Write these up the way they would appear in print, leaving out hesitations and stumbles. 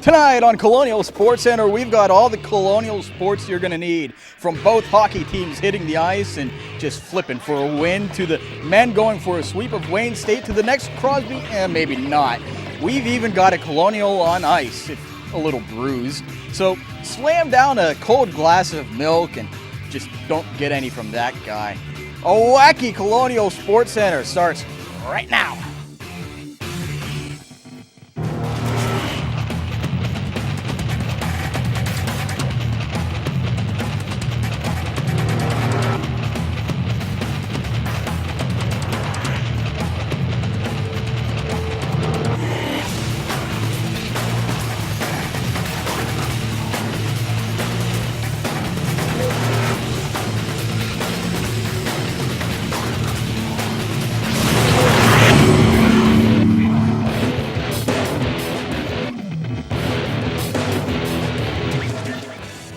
Tonight on Colonial Sports Center, we've got all the Colonial sports you're going to need, from both hockey teams hitting the ice and just flipping for a win, to the men going for a sweep of Wayne State, to the next Crosby, maybe not. We've even got a Colonial on ice, if a little bruised. So slam down a cold glass of milk and just don't get any from that guy. A wacky Colonial Sports Center starts right now.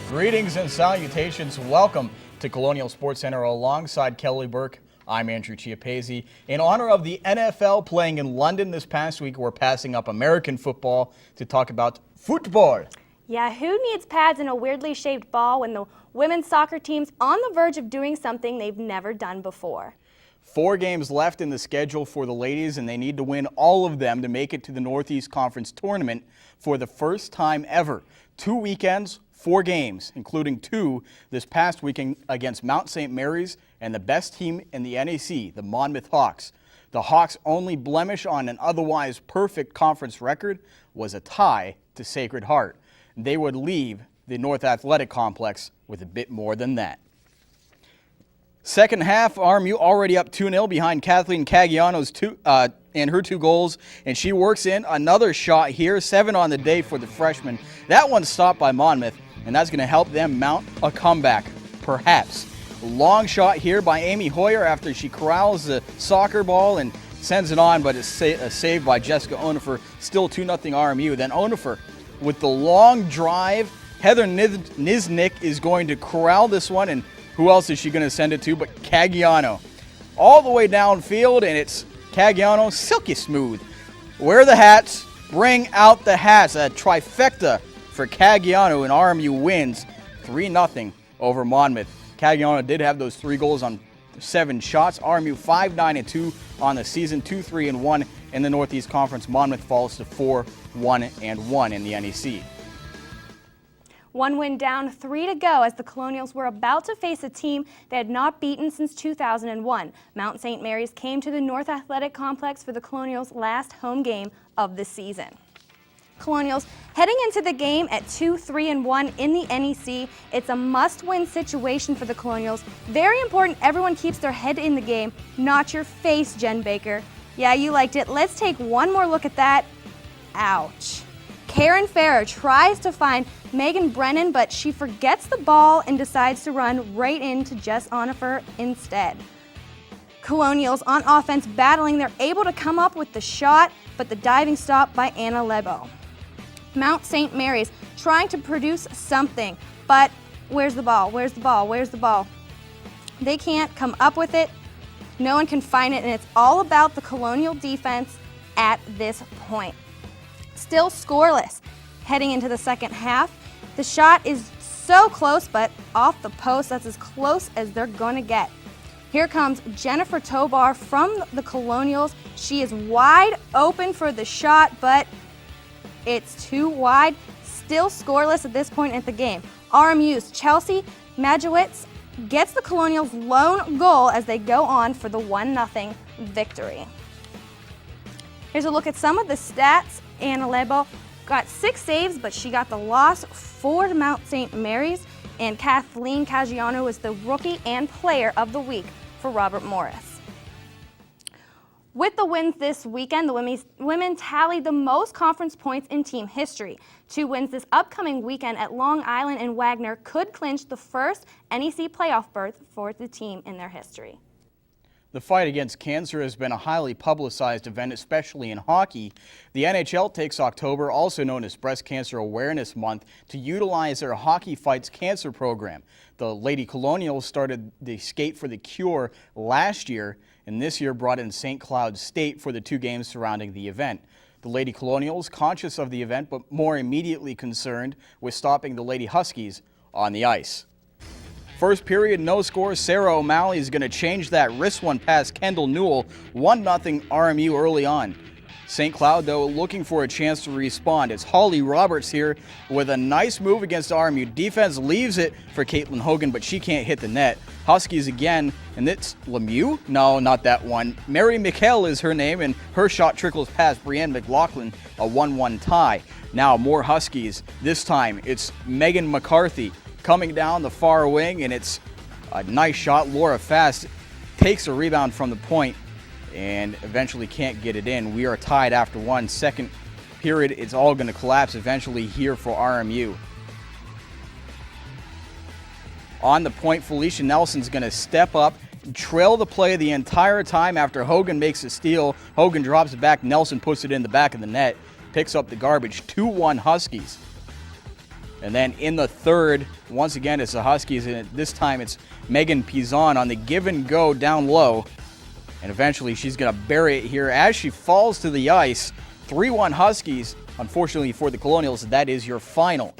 Greetings and salutations. Welcome to Colonial Sports Center alongside Kelly Burke. I'm Andrew Chiappesi. In honor of the NFL playing in London this past week, we're passing up American football to talk about football. Yeah, who needs pads and a weirdly shaped ball when the women's soccer team's on the verge of doing something they've never done before? 4 games left in the schedule for the ladies, and they need to win all of them to make it to the Northeast Conference tournament for the first time ever. 2 weekends, 4 games, including 2 this past weekend against Mount St. Mary's and the best team in the NAC, the Monmouth Hawks. The Hawks' only blemish on an otherwise perfect conference record was a tie to Sacred Heart. They would leave the North Athletic Complex with a bit more than that. Second half, RMU already up 2-0 behind Kathleen Caggiano's and her 2 goals, and she works in another shot here, 7 on the day for the freshman. That one's stopped by Monmouth, and that's going to help them mount a comeback, perhaps. Long shot here by Amy Hoyer after she corrals the soccer ball and sends it on, but it's a save by Jessica Onifer. Still 2-0 RMU. Then Onifer with the long drive. Heather Niznik is going to corral this one, and who else is she going to send it to but Caggiano? All the way downfield, and it's Caggiano, silky smooth. Wear the hats, bring out the hats. A trifecta for Caggiano, and RMU wins 3-0 over Monmouth. Caggiano did have those 3 goals on 7 shots. RMU 5-9-2 on the season, 2-3-1 in the Northeast Conference. Monmouth falls to 4-1-1 in the NEC. 1 win down, 3 to go as the Colonials were about to face a team they had not beaten since 2001. Mount St. Mary's came to the North Athletic Complex for the Colonials' last home game of the season. Colonials heading into the game at 2-3-1 in the NEC. It's a must-win situation for the Colonials. Very important everyone keeps their head in the game, not your face, Jen Baker. Yeah, you liked it. Let's take one more look at that. Ouch. Karen Farrer tries to find Megan Brennan, but she forgets the ball and decides to run right into Jess Onifer instead. Colonials on offense battling. They're able to come up with the shot, but the diving stop by Anna Lebo. Mount St. Mary's trying to produce something, but where's the ball? Where's the ball? Where's the ball? They can't come up with it. No one can find it, and it's all about the Colonial defense at this point. Still scoreless heading into the second half. The shot is so close, but off the post. That's as close as they're going to get. Here comes Jennifer Tobar from the Colonials. She is wide open for the shot, but it's too wide. Still scoreless at this point in the game. RMU's Chelsea Majewicz gets the Colonials' lone goal as they go on for the 1-0 victory. Here's a look at some of the stats. Anna Lebo got 6 saves, but she got the loss for Mount St. Mary's. And Kathleen Caggiano was the rookie and player of the week for Robert Morris. With the wins this weekend, the women tallied the most conference points in team history. 2 wins this upcoming weekend at Long Island and Wagner could clinch the first NEC playoff berth for the team in their history. The fight against cancer has been a highly publicized event, especially in hockey. The NHL takes October, also known as Breast Cancer Awareness Month, to utilize their Hockey Fights Cancer program. The Lady Colonials started the Skate for the Cure last year, and this year brought in St. Cloud State for the 2 games surrounding the event. The Lady Colonials, conscious of the event but more immediately concerned with stopping the Lady Huskies on the ice. First period, no score. Sarah O'Malley is going to change that wrist one past Kendall Newell. 1-0 RMU early on. St. Cloud, though, looking for a chance to respond. It's Holly Roberts here with a nice move against RMU. Defense leaves it for Caitlin Hogan, but she can't hit the net. Huskies again, and it's Lemieux? No, not that one. Mary McHale is her name, and her shot trickles past Brienne McLaughlin, a 1-1 tie. Now more Huskies. This time it's Megan McCarthy coming down the far wing, and it's a nice shot. Laura Fast takes a rebound from the point and eventually can't get it in. We are tied after one. Second period, it's all going to collapse eventually here for RMU. On the point, Felicia Nelson's going to step up, trail the play the entire time after Hogan makes a steal. Hogan drops it back. Nelson puts it in the back of the net, picks up the garbage. 2-1 Huskies. And then in the third, once again, it's the Huskies, and this time it's Megan Pizon on the give and go down low. And eventually she's going to bury it here as she falls to the ice. 3-1 Huskies. Unfortunately for the Colonials, that is your final.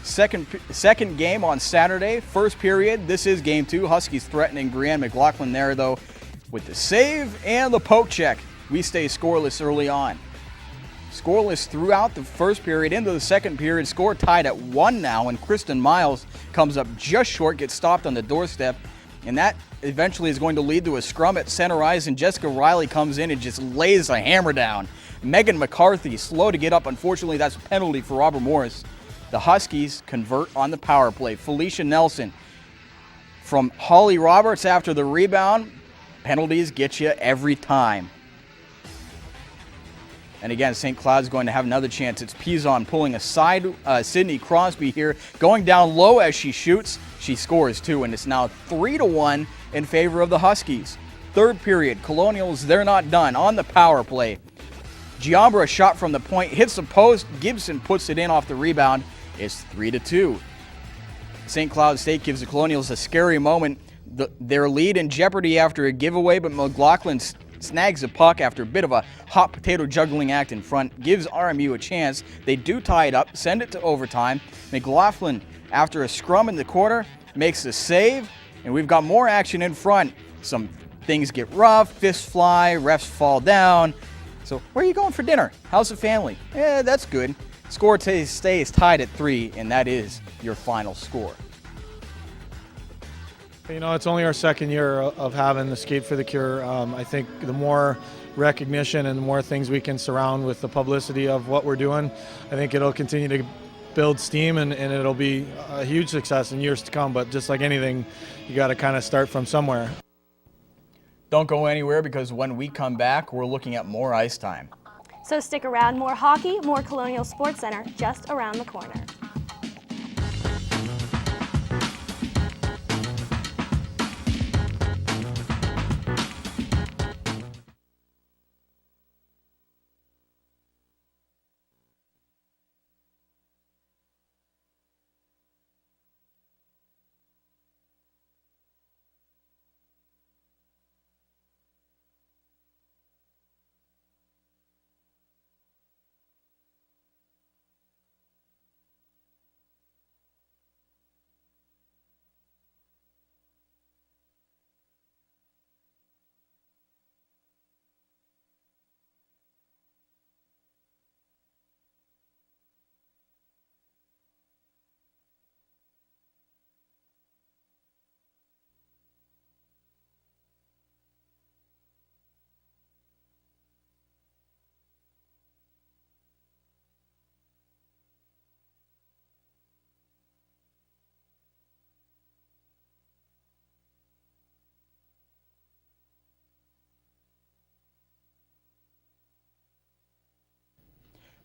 Second game on Saturday. First period, this is game 2. Huskies threatening Brienne McLaughlin there, though, with the save and the poke check. We stay scoreless early on. Scoreless throughout the first period. Into the second period, score tied at 1 now, and Kristen Miles comes up just short, gets stopped on the doorstep, and that eventually is going to lead to a scrum at center ice, and Jessica Riley comes in and just lays a hammer down. Megan McCarthy slow to get up. Unfortunately, that's a penalty for Robert Morris. The Huskies convert on the power play. Felicia Nelson from Holly Roberts after the rebound. Penalties get you every time. And again, St. Cloud's going to have another chance. It's Pizon pulling aside Sydney Crosby here, going down low as she shoots. She scores too, and it's now 3-1 in favor of the Huskies. Third period, Colonials, they're not done. On the power play, Giambra shot from the point, hits the post. Gibson puts it in off the rebound. It's 3-2. St. Cloud State gives the Colonials a scary moment. Their lead in jeopardy after a giveaway, but McLaughlin snags the puck after a bit of a hot potato juggling act in front, gives RMU a chance. They do tie it up, send it to overtime. McLaughlin, after a scrum in the quarter, makes the save, and we've got more action in front. Some things get rough, fists fly, refs fall down. So where are you going for dinner? How's the family? That's good. Score stays tied at 3, and that is your final score. You know, it's only our second year of having the Skate for the Cure. I think the more recognition and the more things we can surround with the publicity of what we're doing, I think it'll continue to build steam, and it'll be a huge success in years to come. But just like anything, you got to kind of start from somewhere. Don't go anywhere, because when we come back, we're looking at more ice time. So stick around. More hockey, more Colonial Sports Center just around the corner.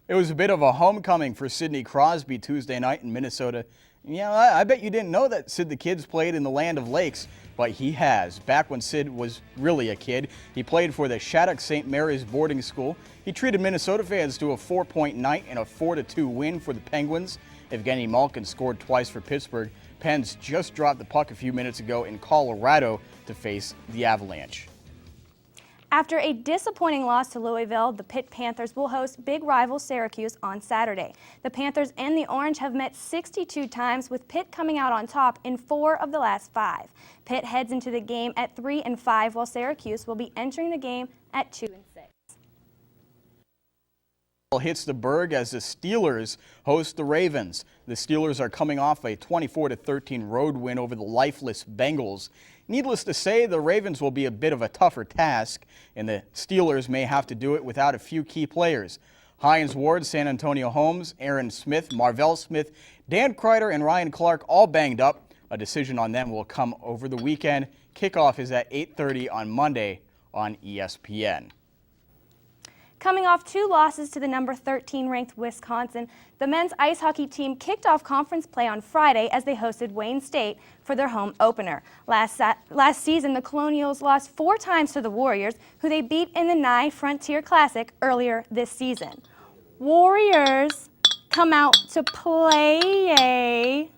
It was a bit of a homecoming for Sidney Crosby Tuesday night in Minnesota. Yeah, I bet you didn't know that Sid the Kid's played in the Land of Lakes, but he has. Back when Sid was really a kid, he played for the Shattuck St. Mary's boarding school. He treated Minnesota fans to a 4-point night and a 4-2 win for the Penguins. Evgeny Malkin scored twice for Pittsburgh. Pens just dropped the puck a few minutes ago in Colorado to face the Avalanche. After a disappointing loss to Louisville, the Pitt Panthers will host big rival Syracuse on Saturday. The Panthers and the Orange have met 62 times, with Pitt coming out on top in 4 of the last 5. Pitt heads into the game at 3-5, while Syracuse will be entering the game at 2-6. Hits the Berg as the Steelers host the Ravens. The Steelers are coming off a 24-13 road win over the lifeless Bengals. Needless to say, the Ravens will be a bit of a tougher task, and the Steelers may have to do it without a few key players. Hines Ward, San Antonio Holmes, Aaron Smith, Marvell Smith, Dan Kreider, and Ryan Clark all banged up. A decision on them will come over the weekend. Kickoff is at 8:30 on Monday on ESPN. Coming off 2 losses to the number 13 ranked Wisconsin, the men's ice hockey team kicked off conference play on Friday as they hosted Wayne State for their home opener. Last season, the Colonials lost 4 times to the Warriors, who they beat in the Nye Frontier Classic earlier this season. Warriors come out to play.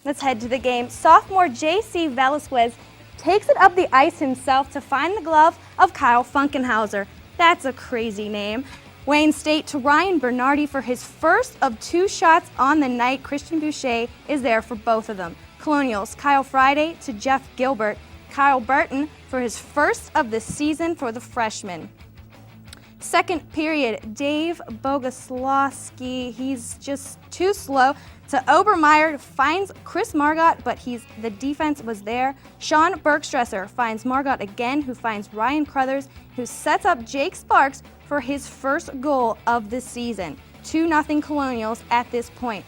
Let's head to the game. Sophomore J.C. Velasquez takes it up the ice himself to find the glove of Kyle Funkenhauser. That's a crazy name. Wayne State to Ryan Bernardi for his first of 2 shots on the night. Christian Boucher is there for both of them. Colonials, Kyle Friday to Jeff Gilbert. Kyle Burton for his first of the season for the freshman. Second period, Dave Bogoslawski, he's just too slow. To Obermeyer, finds Chris Margot, but the defense was there. Sean Bergstresser finds Margot again, who finds Ryan Crothers, who sets up Jake Sparks for his first goal of the season. 2-0 Colonials at this point.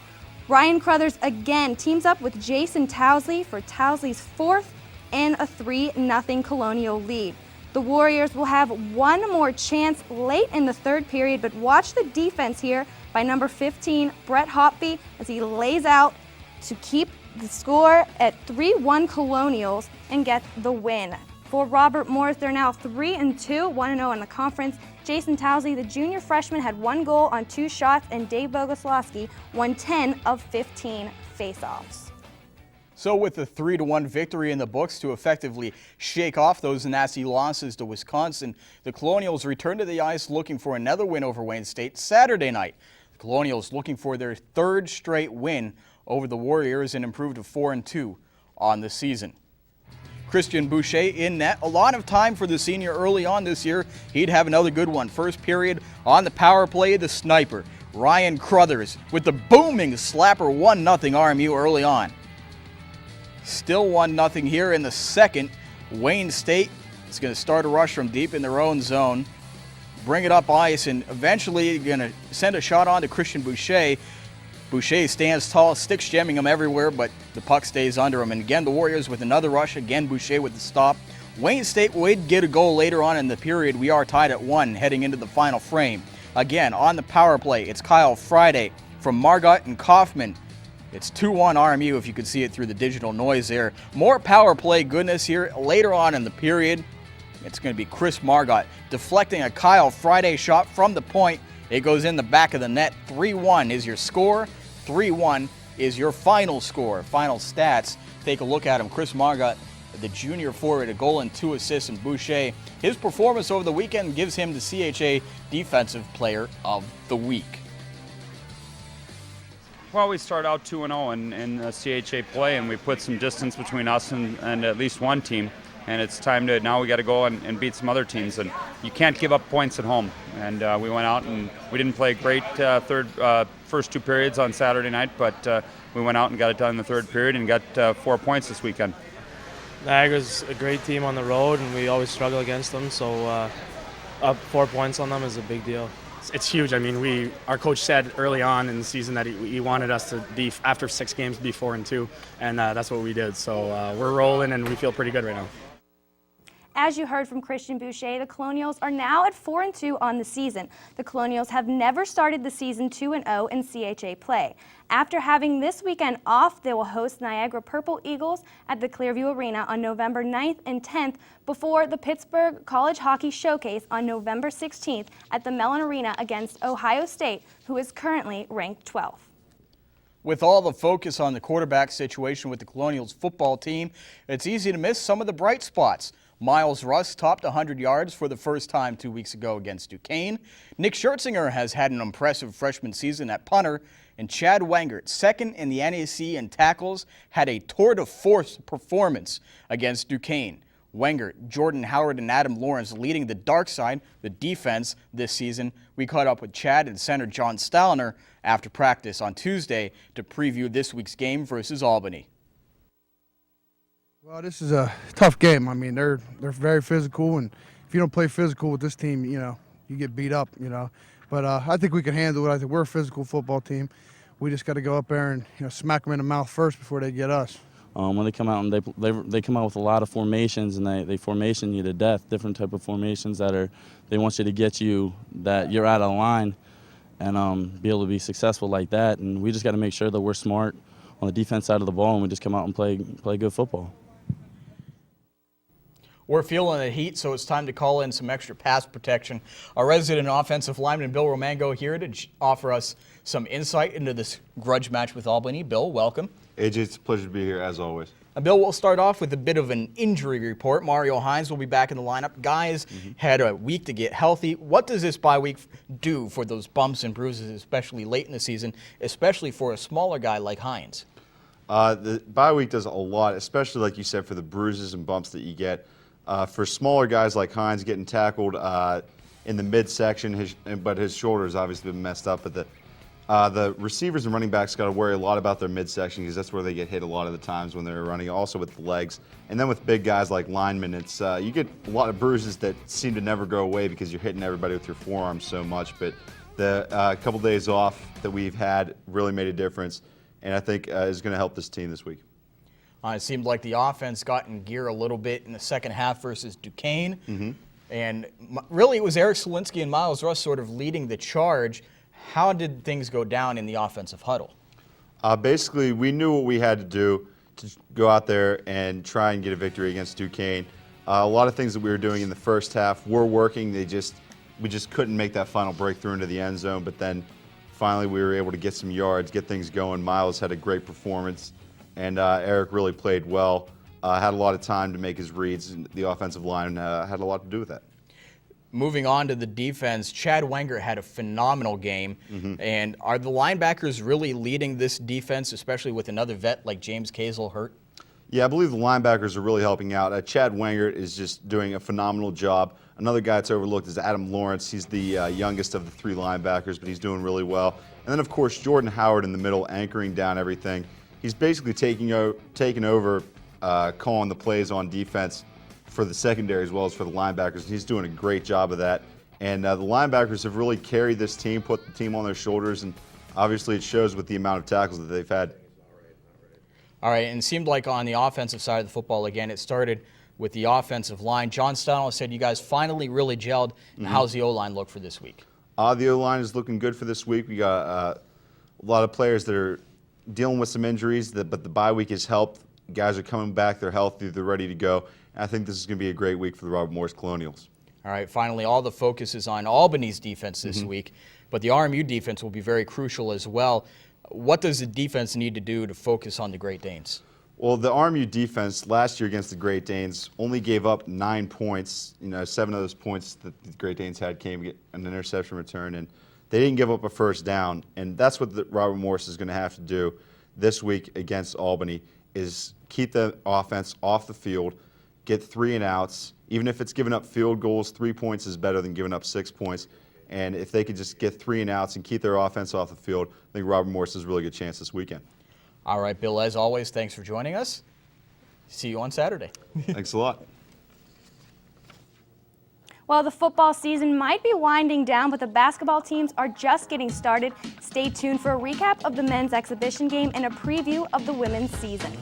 Ryan Crothers again teams up with Jason Towsley for Towsley's 4th and a 3-0 Colonial lead. The Warriors will have one more chance late in the 3rd period, but watch the defense here by number 15, Brett Hopby, as he lays out to keep the score at 3-1 Colonials and get the win. For Robert Morris, they're now 3-2, 1-0 in the conference. Jason Towsley, the junior freshman, had 1 goal on 2 shots, and Dave Bogoslawski won 10 of 15 faceoffs. So with the 3-1 victory in the books to effectively shake off those nasty losses to Wisconsin, the Colonials return to the ice looking for another win over Wayne State Saturday night. The Colonials looking for their 3rd straight win over the Warriors and improved to 4-2 on the season. Christian Boucher in net. A lot of time for the senior early on this year. He'd have another good one. First period on the power play, the sniper, Ryan Crothers, with the booming slapper 1-0 RMU early on. Still 1-0 here in the second. Wayne State is going to start a rush from deep in their own zone, bring it up ice, and eventually going to send a shot on to Christian Boucher. Boucher stands tall, sticks jamming him everywhere, but the puck stays under him. And again, the Warriors with another rush. Again, Boucher with the stop. Wayne State would get a goal later on in the period. We are tied at 1 heading into the final frame. Again, on the power play, it's Kyle Friday from Margot and Kaufman. It's 2-1 RMU, if you could see it through the digital noise there. More power play goodness here later on in the period. It's going to be Chris Margot deflecting a Kyle Friday shot from the point. It goes in the back of the net. 3-1 is your score. 3-1 is your final score. Final stats. Take a look at him. Chris Margot, the junior forward, a goal and 2 assists. And Boucher, his performance over the weekend gives him the CHA Defensive Player of the Week. Well, we start out 2-0 in CHA play, and we put some distance between us and at least one team. And it's time to, now we got to go and beat some other teams. And you can't give up points at home. And we went out and we didn't play great first 2 periods on Saturday night, but we went out and got it done in the 3rd period and got 4 points this weekend. Niagara's a great team on the road, and we always struggle against them. So up 4 points on them is a big deal. It's huge. I mean, our coach said early on in the season that he wanted us to be, after 6 games, be 4-2, and that's what we did. So we're rolling, and we feel pretty good right now. As you heard from Christian Boucher, the Colonials are now at 4-2 on the season. The Colonials have never started the season 2-0 in CHA play. After having this weekend off, they will host Niagara Purple Eagles at the Clearview Arena on November 9th and 10th before the Pittsburgh College Hockey Showcase on November 16th at the Mellon Arena against Ohio State, who is currently ranked 12th. With all the focus on the quarterback situation with the Colonials football team, it's easy to miss some of the bright spots. Miles Russ topped 100 yards for the first time 2 weeks ago against Duquesne. Nick Schertzinger has had an impressive freshman season at punter. And Chad Wengert, second in the NAC in tackles, had a tour de force performance against Duquesne. Wengert, Jordan Howard, and Adam Lawrence leading the dark side, the defense, this season. We caught up with Chad and center John Stallner after practice on Tuesday to preview this week's game versus Albany. Well, this is a tough game. I mean, they're very physical, and if you don't play physical with this team, you get beat up, But I think we can handle it. I think we're a physical football team. We just got to go up there and smack them in the mouth first before they get us. When they come out and they come out with a lot of formations, and they formation you to death. Different type of formations they want you to get you that you're out of line, and be able to be successful like that. And we just got to make sure that we're smart on the defense side of the ball, and we just come out and play good football. We're feeling the heat, so it's time to call in some extra pass protection. Our resident offensive lineman, Bill Romango, here to offer us some insight into this grudge match with Albany. Bill, welcome. AJ, it's a pleasure to be here, as always. Bill, we'll start off with a bit of an injury report. Mario Hines will be back in the lineup. Guys had a week to get healthy. What does this bye week do for those bumps and bruises, especially late in the season, especially for a smaller guy like Hines? The bye week does a lot, especially, like you said, for the bruises and bumps that you get. For smaller guys like Hines getting tackled in the midsection, but his shoulder's obviously been messed up. But the receivers and running backs got to worry a lot about their midsection because that's where they get hit a lot of the times when they're running, also with the legs. And then with big guys like linemen, it's you get a lot of bruises that seem to never go away because you're hitting everybody with your forearms so much. But the couple days off that we've had really made a difference, and I think is going to help this team this week. It seemed like the offense got in gear a little bit in the second half versus Duquesne. And really it was Eric Solinsky and Miles Russ sort of leading the charge. How did things go down in the offensive huddle? Basically, we knew what we had to do to go out there and try and get a victory against Duquesne. A lot of things that we were doing in the first half were working. We just couldn't make that final breakthrough into the end zone. But then finally we were able to get some yards, get things going. Miles had a great performance. And Eric really played well, had a lot of time to make his reads, and the offensive line had a lot to do with that. Moving on to the defense, Chad Wengert had a phenomenal game. And are the linebackers really leading this defense, especially with another vet like James Kazel hurt? Yeah, I believe the linebackers are really helping out. Chad Wengert is just doing a phenomenal job. Another guy that's overlooked is Adam Lawrence. He's the youngest of the three linebackers, but he's doing really well. And then, of course, Jordan Howard in the middle, anchoring down everything. He's basically taking over calling the plays on defense for the secondary as well as for the linebackers. He's doing a great job of that. And the linebackers have really carried this team, put the team on their shoulders, and obviously it shows with the amount of tackles that they've had. All right, and it seemed like on the offensive side of the football, again, it started with the offensive line. John Stallner said you guys finally really gelled. How's the O-line look for this week? The O-line is looking good for this week. We got a lot of players that are dealing with some injuries, but the bye week has helped. Guys are coming back, they're healthy, they're ready to go. And I think this is going to be a great week for the Robert Morris Colonials. All right, finally, all the focus is on Albany's defense this week, but the RMU defense will be very crucial as well. What does the defense need to do to focus on the Great Danes? Well, the RMU defense last year against the Great Danes only gave up 9 points. 7 of those points that the Great Danes had came an interception return, and they didn't give up a first down. And that's what Robert Morris is going to have to do this week against Albany, is keep the offense off the field, get 3 and outs. Even if it's giving up field goals, 3 points is better than giving up 6 points. And if they could just get 3 and outs and keep their offense off the field, I think Robert Morris has a really good chance this weekend. All right, Bill, as always, thanks for joining us. See you on Saturday. Thanks a lot. Well, the football season might be winding down, but the basketball teams are just getting started. Stay tuned for a recap of the men's exhibition game and a preview of the women's season.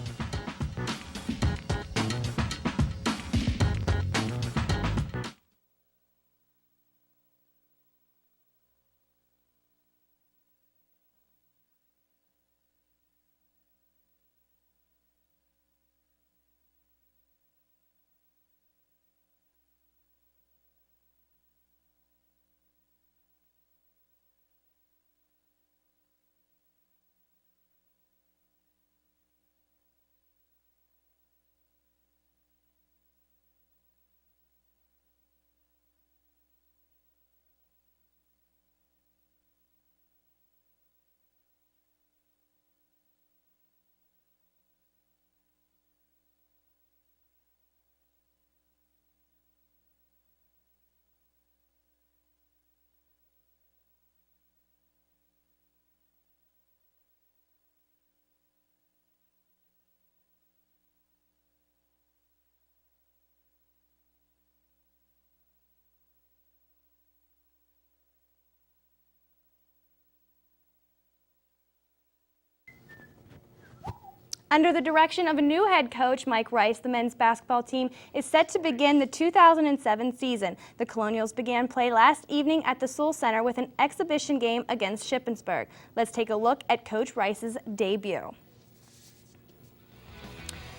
Under the direction of a new head coach, Mike Rice, the men's basketball team is set to begin the 2007 season. The Colonials began play last evening at the Soul Center with an exhibition game against Shippensburg. Let's take a look at Coach Rice's debut.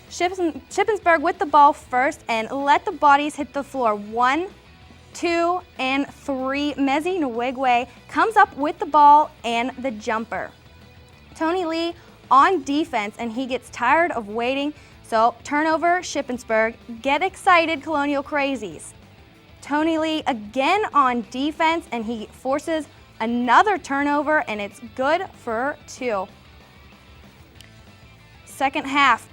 Shippensburg with the ball first and let the bodies hit the floor. 1, 2, and 3. Mezi Nwigwe comes up with the ball and the jumper. Tony Lee on defense, and he gets tired of waiting, so turnover, Shippensburg. Get excited, Colonial Crazies. Tony Lee again on defense, and he forces another turnover, and it's good for 2. Second half,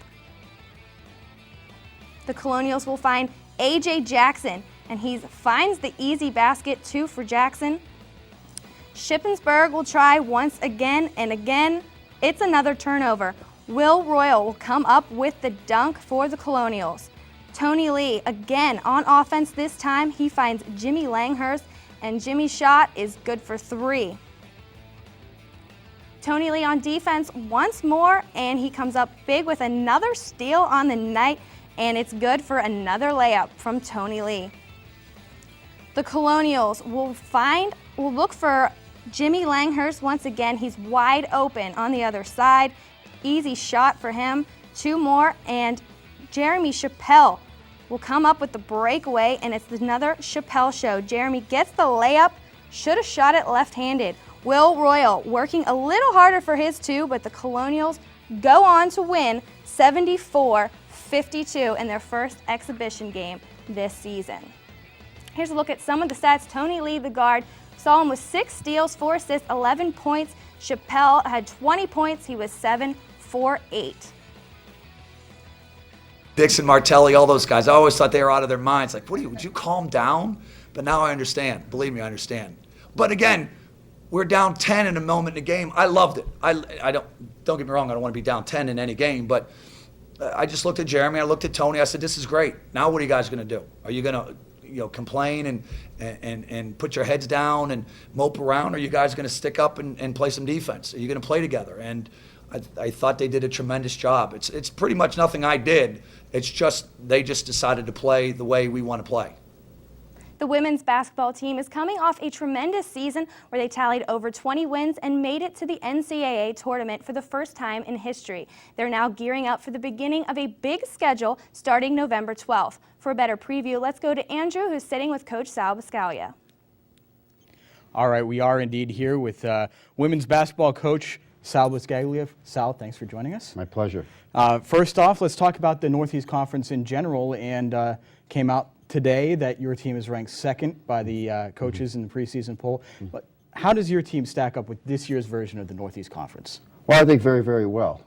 the Colonials will find A.J. Jackson, and he finds the easy basket, 2 for Jackson. Shippensburg will try once again and again. It's another turnover. Will Royal will come up with the dunk for the Colonials. Tony Lee again on offense this time. He finds Jimmy Langhurst, and Jimmy's shot is good for 3. Tony Lee on defense once more, and he comes up big with another steal on the night, and it's good for another layup from Tony Lee. The Colonials will look for Jimmy Langhurst once again. He's wide open on the other side. Easy shot for him. 2 more, and Jeremy Chappelle will come up with the breakaway, and it's another Chappelle show. Jeremy gets the layup, should have shot it left-handed. Will Royal working a little harder for his 2, but the Colonials go on to win 74-52 in their first exhibition game this season. Here's a look at some of the stats. Tony Lee, the guard, saw him with 6 steals, 4 assists, 11 points. Chappelle had 20 points. He was 7 for 8. Dixon, Martelli, all those guys, I always thought they were out of their minds. Like, would you calm down? But now I understand. Believe me, I understand. But again, we're down 10 in a moment in the game. I loved it. I don't get me wrong, I don't want to be down 10 in any game, but I just looked at Jeremy, I looked at Tony, I said, this is great. Now what are you guys going to do? Are you going to complain and put your heads down and mope around? Or are you guys going to stick up and play some defense? Are you going to play together? And I thought they did a tremendous job. It's pretty much nothing I did. It's just they just decided to play the way we want to play. The women's basketball team is coming off a tremendous season where they tallied over 20 wins and made it to the NCAA tournament for the first time in history. They're now gearing up for the beginning of a big schedule starting November 12th. For a better preview, let's go to Andrew, who's sitting with Coach Sal Biscaglia. All right, we are indeed here with women's basketball coach Sal Biscaglia. Sal, thanks for joining us. My pleasure. First off, let's talk about the Northeast Conference in general, and came out today that your team is ranked 2nd by the coaches in the preseason poll. But how does your team stack up with this year's version of the Northeast Conference? Well, I think very, very well.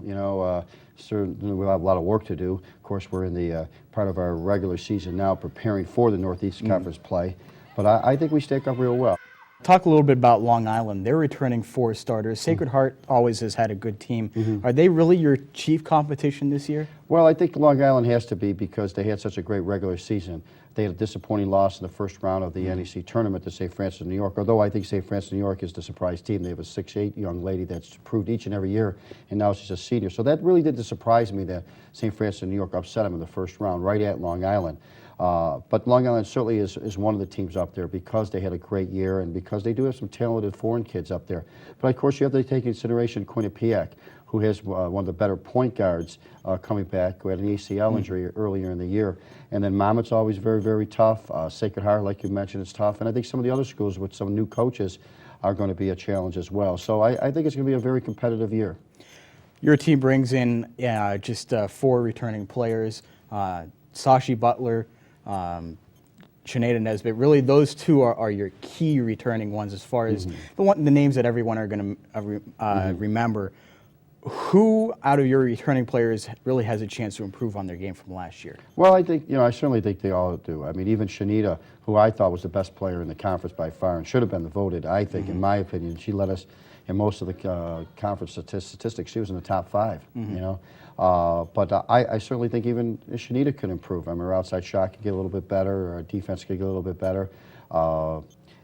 Certainly we'll have a lot of work to do. Of course, we're in the part of our regular season now preparing for the Northeast Conference play. But I think we stack up real well. Talk a little bit about Long Island. They're returning 4 starters. Sacred Heart always has had a good team. Are they really your chief competition this year? Well, I think Long Island has to be because they had such a great regular season. They had a disappointing loss in the first round of the NEC tournament to St. Francis, New York, although I think St. Francis, New York is the surprise team. They have a 6'8" young lady that's proved each and every year, and now she's a senior. So that really did surprise me that St. Francis, New York upset them in the first round right at Long Island. But Long Island certainly is one of the teams up there because they had a great year and because they do have some talented foreign kids up there. But of course you have to take into consideration Quinnipiac, who has one of the better point guards coming back, who had an ACL injury earlier in the year. And then Monmouth's always very, very tough. Sacred Heart, like you mentioned, is tough. And I think some of the other schools with some new coaches are going to be a challenge as well. So I think it's going to be a very competitive year. Your team brings in just 4 returning players, Sashi Butler, Sinead Nesbitt. Really, those 2 are your key returning ones as far as the names that everyone are going to remember. Who out of your returning players really has a chance to improve on their game from last year? Well, I think, I certainly think they all do. I mean, even Shanita, who I thought was the best player in the conference by far and should have been voted, I think, in my opinion. She led us in most of the conference statistics. She was in the top 5, But I certainly think even Shanita could improve. I mean, her outside shot could get a little bit better, her defense could get a little bit better.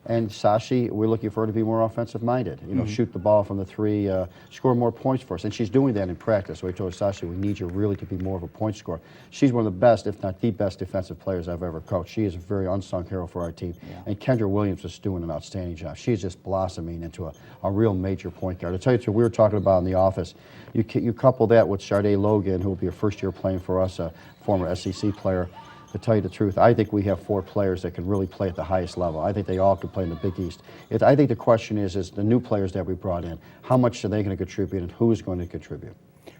And Sashi, we're looking for her to be more offensive-minded. You know, shoot the ball from the three, score more points for us. And she's doing that in practice. So I told Sashi, we need you really to be more of a point scorer. She's one of the best, if not the best, defensive players I've ever coached. She is a very unsung hero for our team. Yeah. And Kendra Williams is doing an outstanding job. She's just blossoming into a real major point guard. To tell you the truth, we were talking about in the office. You couple that with Sharday Logan, who will be a first-year playing for us, a former SEC player. To tell you the truth, I think we have 4 players that can really play at the highest level. I think they all can play in the Big East. I think the question is the new players that we brought in, how much are they going to contribute and who is going to contribute?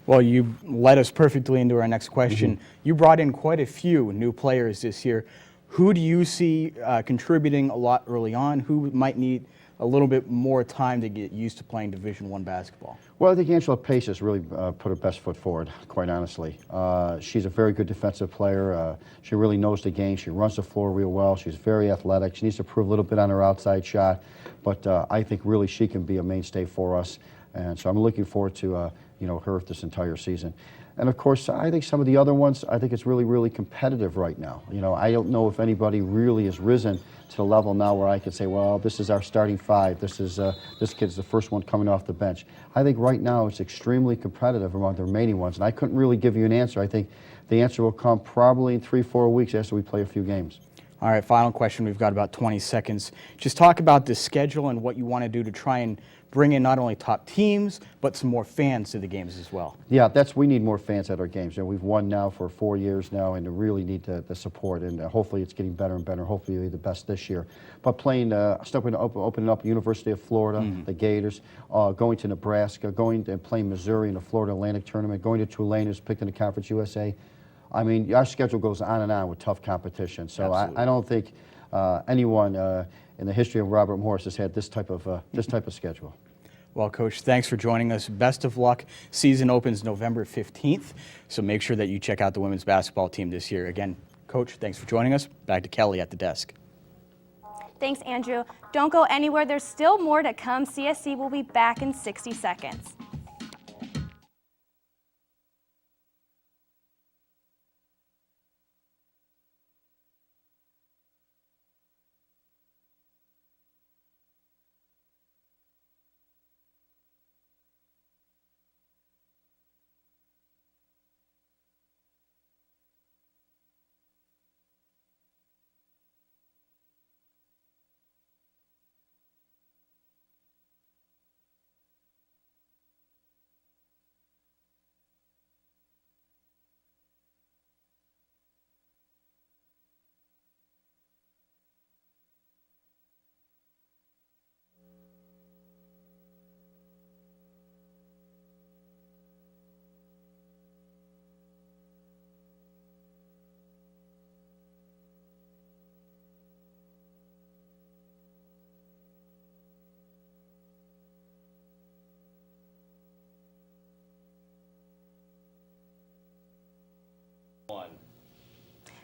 Well, you led us perfectly into our next question. You brought in quite a few new players this year. Who do you see contributing a lot early on? Who might need a little bit more time to get used to playing Division I basketball? Well, I think Angela Pace has really put her best foot forward, quite honestly. She's a very good defensive player. She really knows the game. She runs the floor real well. She's very athletic. She needs to prove a little bit on her outside shot, but I think really she can be a mainstay for us. And so I'm looking forward to her this entire season. And of course, I think some of the other ones, I think it's really, really competitive right now. You know, I don't know if anybody really has risen to the level now where I can say, well, this is our starting 5. This kid's the first one coming off the bench. I think right now it's extremely competitive among the remaining ones, and I couldn't really give you an answer. I think the answer will come probably in 3-4 weeks after we play a few games. All right, final question. We've got about 20 seconds. Just talk about the schedule and what you want to do to try and bring in not only top teams, but some more fans to the games as well. Yeah, we need more fans at our games. We've won now for 4 years now, and we really need the support, and hopefully it's getting better and better. Hopefully we'll be the best this year. But playing, opening up University of Florida, the Gators, going to Nebraska, going and playing Missouri in the Florida Atlantic Tournament, going to Tulane, who's picked in the Conference USA. I mean, our schedule goes on and on with tough competition. So I don't think anyone in the history of Robert Morris has had this type of schedule. Well, Coach, thanks for joining us. Best of luck. Season opens November 15th, so make sure that you check out the women's basketball team this year. Again, Coach, thanks for joining us. Back to Kelly at the desk. Thanks, Andrew. Don't go anywhere. There's still more to come. CSC will be back in 60 seconds.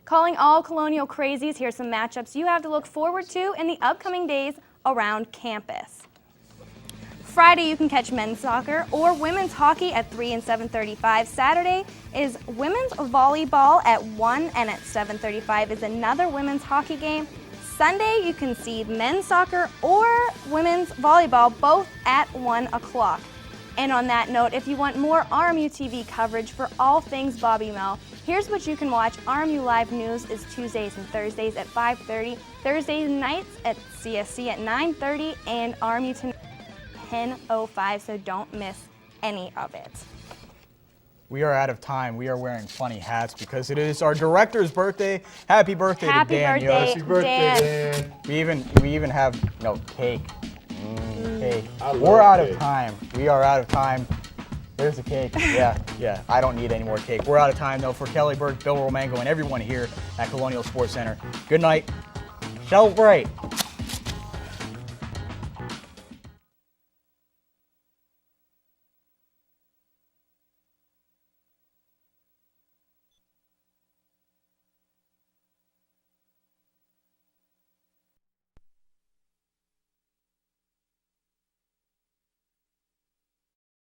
Calling all Colonial crazies, here's some matchups you have to look forward to in the upcoming days around campus. Friday, you can catch men's soccer or women's hockey at 3 and 7:35. Saturday is women's volleyball at 1, and at 7:35 is another women's hockey game. Sunday, you can see men's soccer or women's volleyball both at 1 o'clock. And on that note, if you want more RMU-TV coverage for all things Bobby Mel, here's what you can watch. RMU Live News is Tuesdays and Thursdays at 5:30, Thursdays nights at CSC at 9:30, and RMU Tonight at 10:05, so don't miss any of it. We are out of time. We are wearing funny hats because it is our director's birthday. Happy birthday to Dan Yost. Happy birthday, Dan. We even have cake. Cake. We're out of time. We are out of time. There's the cake. Yeah. I don't need any more cake. We're out of time, though. For Kelly Burke, Bill Romango, and everyone here at Colonial Sports Center, good night. Celebrate.